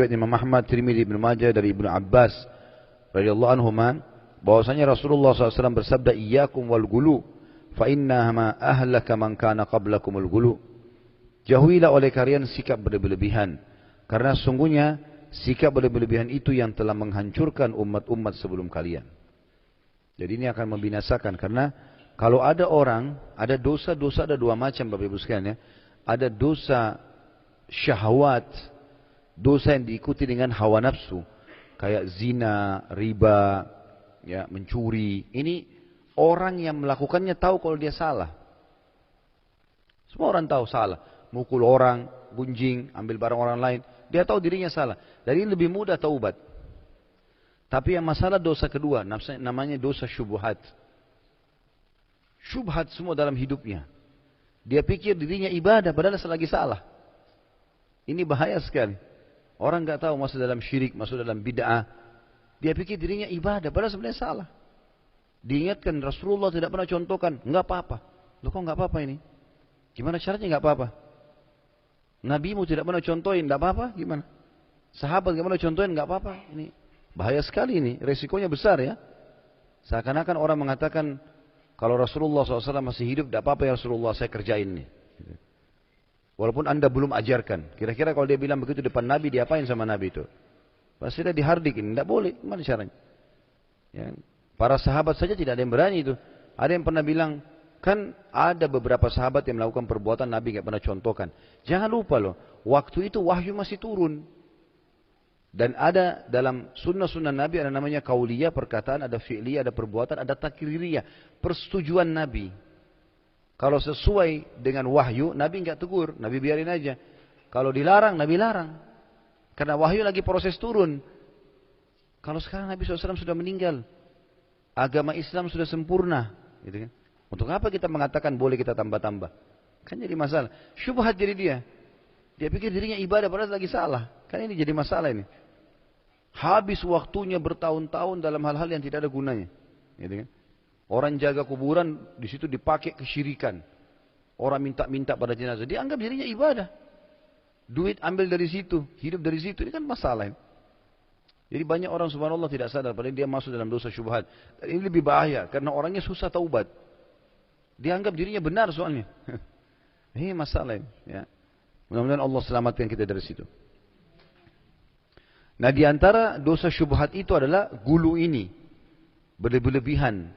riwayat Imam Ahmad, Tirmidzi, Ibnu Majah dari Ibnu Abbas radhiyallahu anhuma bahwasanya Rasulullah SAW bersabda, "Iyyakum wal gulu, fa inna ma ahlaka man kana qablakumul gulu." Jauhilah oleh kalian sikap berlebihan, karena sungguhnya sikap berlebihan itu yang telah menghancurkan umat-umat sebelum kalian. Jadi ini akan membinasakan, karena kalau ada orang, ada dosa-dosa ada dua macam Bapak Ibu sekalian ya. Ada dosa syahwat, dosa yang diikuti dengan hawa nafsu, kayak zina, riba, ya, mencuri. Ini orang yang melakukannya tahu kalau dia salah. Semua orang tahu salah. Mukul orang, gunjing, ambil barang orang lain. Dia tahu dirinya salah. Jadi lebih mudah taubat. Tapi yang masalah dosa kedua, namanya dosa syubhat. Syubhat semua dalam hidupnya. Dia pikir dirinya ibadah, padahal selagi salah. Ini bahaya sekali. Orang nggak tahu masuk dalam syirik, masuk dalam bid'ah. Dia pikir dirinya ibadah, padahal sebenarnya salah. Diingatkan Rasulullah tidak pernah contohkan, nggak apa-apa. Loh kok nggak apa-apa ini? Gimana caranya nggak apa-apa? Nabimu tidak pernah contohin, nggak apa-apa? Gimana? Sahabat nggak pernah contohin, nggak apa-apa? Ini bahaya sekali ini, resikonya besar ya. Seakan-akan orang mengatakan, kalau Rasulullah SAW masih hidup, tidak apa-apa ya Rasulullah, saya kerjain nih. Walaupun anda belum ajarkan. Kira-kira kalau dia bilang begitu depan Nabi, diapain sama Nabi itu? Pasti dia dihardikin. Tidak boleh. Gimana caranya? Ya. Para sahabat saja tidak ada yang berani itu. Ada yang pernah bilang, kan ada beberapa sahabat yang melakukan perbuatan Nabi tidak pernah contohkan. Jangan lupa loh, waktu itu wahyu masih turun. Dan ada dalam sunnah-sunnah Nabi ada namanya kauliyah, perkataan, ada fi'liyah, ada perbuatan, ada takririyah, persetujuan Nabi. Kalau sesuai dengan wahyu, Nabi enggak tegur, Nabi biarin aja. Kalau dilarang, Nabi larang. Karena wahyu lagi proses turun. Kalau sekarang Nabi SAW sudah meninggal, agama Islam sudah sempurna, gitu kan? Untuk apa kita mengatakan boleh kita tambah-tambah? Kan jadi masalah. Syubhat jadi dia. Dia pikir dirinya ibadah padahal lagi salah. Kan ini jadi masalah ini. Habis waktunya bertahun-tahun dalam hal-hal yang tidak ada gunanya. Gitu kan? Orang jaga kuburan, di situ dipakai kesyirikan. Orang minta-minta pada jenazah, dia anggap dirinya ibadah. Duit ambil dari situ, hidup dari situ, ini kan masalah. Jadi banyak orang subhanallah tidak sadar, padahal dia masuk dalam dosa syubhat. Dan ini lebih bahaya, karena orangnya susah taubat. Dia anggap dirinya benar soalnya. Ini masalah ini. Ya. Mudah-mudahan Allah selamatkan kita dari situ. Nah, di antara dosa syubhat itu adalah gulu ini, berlebihan,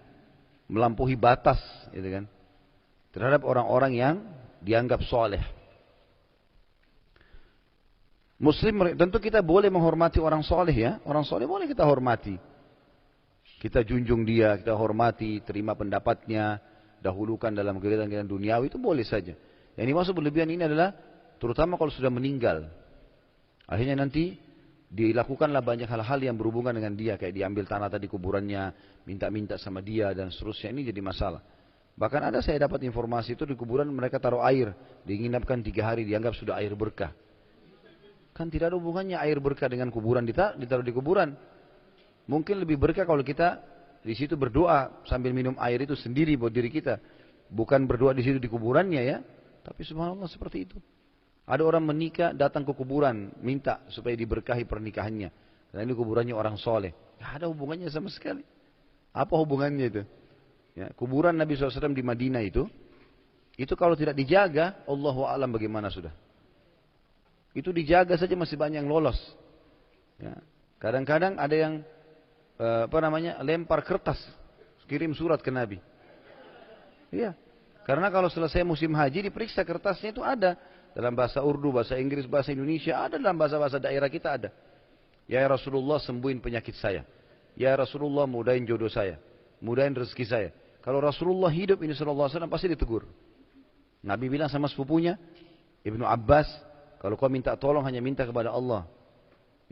melampaui batas, gitu kan, terhadap orang-orang yang dianggap soleh. Muslim tentu kita boleh menghormati orang soleh ya, orang soleh boleh kita hormati, kita junjung dia, kita hormati, terima pendapatnya, dahulukan dalam kegiatan-kegiatan duniawi itu boleh saja. Yang dimaksud berlebihan ini adalah terutama kalau sudah meninggal, akhirnya nanti dilakukanlah banyak hal-hal yang berhubungan dengan dia, kayak diambil tanah tadi kuburannya, minta-minta sama dia dan seterusnya. Ini jadi masalah. Bahkan ada saya dapat informasi itu di kuburan mereka taruh air, diinapkan 3 hari, dianggap sudah air berkah. Kan tidak ada hubungannya air berkah dengan kuburan, ditaruh di kuburan. Mungkin lebih berkah kalau kita di situ berdoa sambil minum air itu sendiri buat diri kita, bukan berdoa di situ di kuburannya ya. Tapi subhanallah seperti itu. Ada orang menikah datang ke kuburan minta supaya diberkahi pernikahannya. Karena ini kuburannya orang soleh. Tidak ada hubungannya sama sekali. Apa hubungannya itu? Ya, kuburan Nabi SAW di Madinah itu kalau tidak dijaga, Allahu a'lam bagaimana sudah. Itu dijaga saja masih banyak yang lolos. Ya. Kadang-kadang ada yang lempar kertas, kirim surat ke Nabi. Iya. Karena kalau selesai musim haji diperiksa kertasnya itu ada. Dalam bahasa Urdu, bahasa Inggris, bahasa Indonesia, ada dalam bahasa-bahasa daerah kita ada. Ya Rasulullah sembuhin penyakit saya. Ya Rasulullah mudahin jodoh saya. Mudahin rezeki saya. Kalau Rasulullah hidup ini sallallahu alaihi wasallam pasti ditegur. Nabi bilang sama sepupunya, Ibnu Abbas, kalau kau minta tolong hanya minta kepada Allah.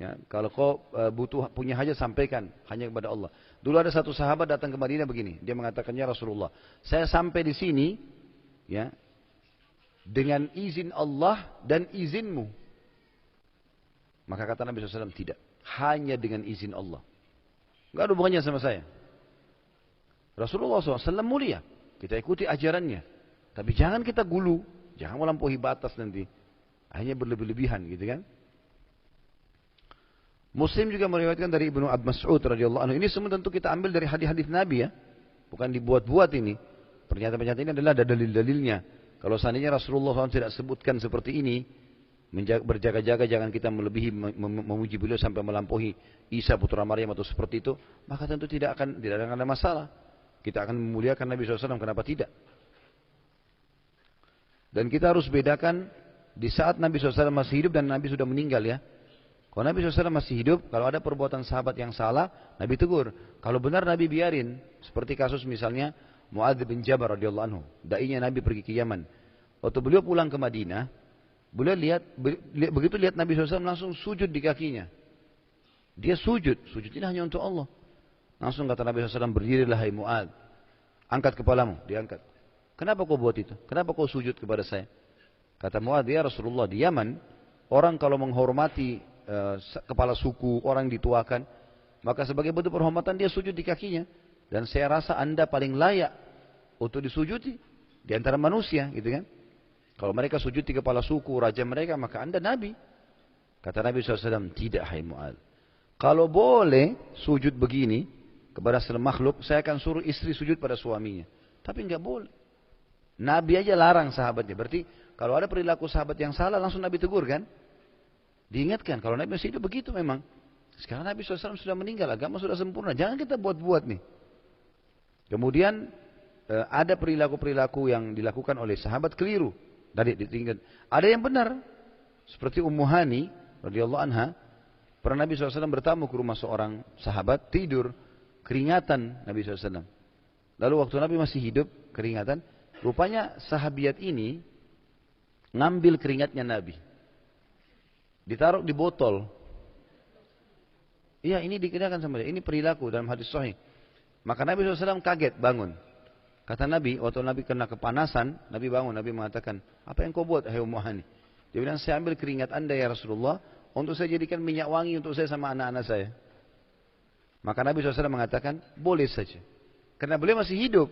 Ya, kalau kau butuh punya hajat sampaikan hanya kepada Allah. Dulu ada satu sahabat datang ke Madinah begini, dia mengatakan, ya Rasulullah, saya sampai di sini, ya, dengan izin Allah dan izinmu. Maka kata Nabi SAW, tidak, hanya dengan izin Allah. Enggak ada hubungannya sama saya. Rasulullah SAW mulia, kita ikuti ajarannya. Tapi jangan kita gulu, jangan melampaui batas nanti. Hanya berlebih-lebihan gitu kan. Muslim juga meriwayatkan dari Ibnu Mas'ud radhiyallahu anhu. Ini semua tentu kita ambil dari hadis-hadis Nabi ya. Bukan dibuat-buat ini. Pernyataan-pernyataan ini adalah ada dalil-dalilnya. Kalau seandainya Rasulullah SAW tidak sebutkan seperti ini, berjaga-jaga jangan kita melebihi memuji beliau sampai melampaui Isa putra Maryam atau seperti itu, maka tentu tidak akan ada masalah. Kita akan memuliakan Nabi SAW, kenapa tidak? Dan kita harus bedakan di saat Nabi SAW masih hidup dan Nabi sudah meninggal ya. Kalau Nabi SAW masih hidup, kalau ada perbuatan sahabat yang salah, Nabi tegur. Kalau benar Nabi biarin. Seperti kasus misalnya Mu'adz bin Jabal radhiyallahu anhu. Dai-nya Nabi pergi ke Yaman. Waktu beliau pulang ke Madinah, beliau begitu lihat Nabi SAW langsung sujud di kakinya. Dia sujud ini hanya untuk Allah. Langsung kata Nabi SAW, berdirilah hai Mu'adz. Angkat kepalamu, diangkat. Kenapa kau buat itu? Kenapa kau sujud kepada saya? Kata Mu'adz, ya Rasulullah, di Yaman, orang kalau menghormati kepala suku, orang dituakan, maka sebagai bentuk penghormatan dia sujud di kakinya. Dan saya rasa anda paling layak untuk disujudi di antara manusia, gitu kan? Kalau mereka sujud di kepala suku, raja mereka, maka anda Nabi. Kata Nabi SAW, tidak hai Mu'adz. Kalau boleh sujud begini kepada seluruh makhluk, saya akan suruh istri sujud pada suaminya. Tapi enggak boleh. Nabi aja larang sahabatnya. Berarti kalau ada perilaku sahabat yang salah, langsung Nabi tegur kan? Diingatkan, kalau Nabi masih hidup begitu memang. Sekarang Nabi SAW sudah meninggal, agama sudah sempurna. Jangan kita buat-buat nih. Kemudian ada perilaku-perilaku yang dilakukan oleh sahabat keliru. Dari ditinggal. Ada yang benar. Seperti Ummu Hani radhiyallahu anha, pernah Nabi SAW bertamu ke rumah seorang sahabat, tidur, keringatan Nabi SAW. Lalu waktu Nabi masih hidup, keringatan, rupanya sahabiat ini ngambil keringatnya Nabi. Ditaruh di botol. Iya, ini dikirakan sama dia. Ini perilaku dalam hadis sahih. Maka Nabi SAW kaget bangun. Kata Nabi, waktu Nabi kena kepanasan, Nabi bangun, Nabi mengatakan, apa yang kau buat, hai Ummu Hani? Dia bilang, saya ambil keringat anda ya Rasulullah, untuk saya jadikan minyak wangi untuk saya sama anak-anak saya. Maka Nabi SAW mengatakan, boleh saja. Karena beliau masih hidup.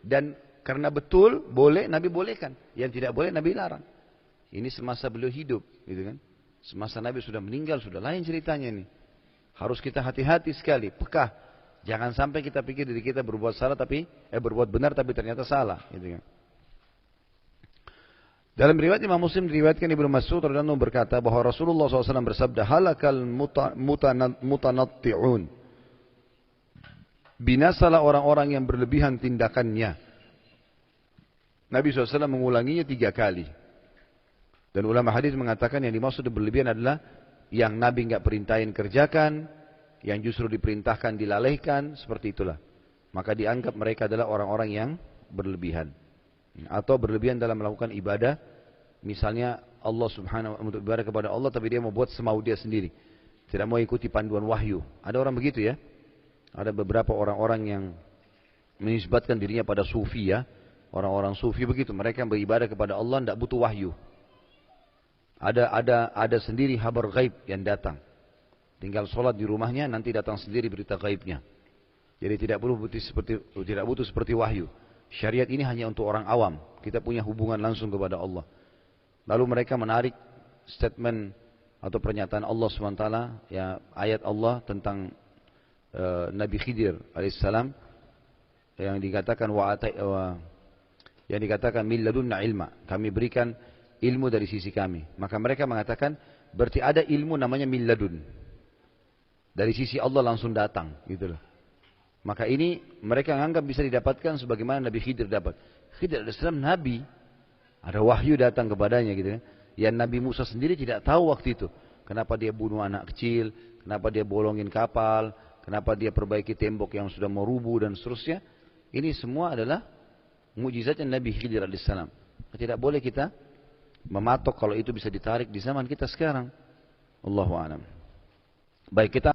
Dan karena betul, boleh, Nabi bolehkan. Yang tidak boleh, Nabi larang. Ini semasa beliau hidup, gitu kan? Semasa Nabi sudah meninggal, sudah lain ceritanya ini. Harus kita hati-hati sekali, pekah. Jangan sampai kita pikir diri kita berbuat salah berbuat benar tapi ternyata salah, gitu kan. Dalam riwayat Imam Muslim diriwayatkan Ibnu Mas'ud radhiyallahu anhu berkata bahwa Rasulullah SAW bersabda, halakal mutanatti'un. Binasalah orang-orang yang berlebihan tindakannya. Nabi SAW mengulanginya 3 kali. Dan ulama hadis mengatakan yang dimaksud berlebihan adalah yang Nabi enggak perintahin kerjakan, yang justru diperintahkan dilalaikan, seperti itulah. Maka dianggap mereka adalah orang-orang yang berlebihan. Atau berlebihan dalam melakukan ibadah, misalnya Allah subhanahu wa ta'ala, untuk ibadah kepada Allah, tapi dia mau buat semau dia sendiri. Tidak mau ikuti panduan wahyu. Ada orang begitu ya. Ada beberapa orang-orang yang menisbatkan dirinya pada sufi ya. Orang-orang sufi begitu. Mereka yang beribadah kepada Allah tidak butuh wahyu. Ada sendiri kabar gaib yang datang. Tinggal sholat di rumahnya, nanti datang sendiri berita gaibnya. Jadi tidak butuh seperti wahyu. Syariat ini hanya untuk orang awam. Kita punya hubungan langsung kepada Allah. Lalu mereka menarik statement atau pernyataan Allah SWT, ya, ayat Allah tentang Nabi Khidir alaihissalam yang dikatakan yang dikatakan min ladunna ilma. Kami berikan ilmu dari sisi kami. Maka mereka mengatakan berarti ada ilmu namanya min ladun. Dari sisi Allah langsung datang, gitu loh. Maka ini mereka menganggap bisa didapatkan sebagaimana Nabi Khidir dapat. Khidir alaihissalam Nabi, ada wahyu datang kepadanya, gitu kan. Yang Nabi Musa sendiri tidak tahu waktu itu. Kenapa dia bunuh anak kecil, kenapa dia bolongin kapal, kenapa dia perbaiki tembok yang sudah mau rubuh dan seterusnya. Ini semua adalah mukjizatnya Nabi Khidir alaihissalam. Tidak boleh kita mematok kalau itu bisa ditarik di zaman kita sekarang. Allahu a'lam. Baik, kita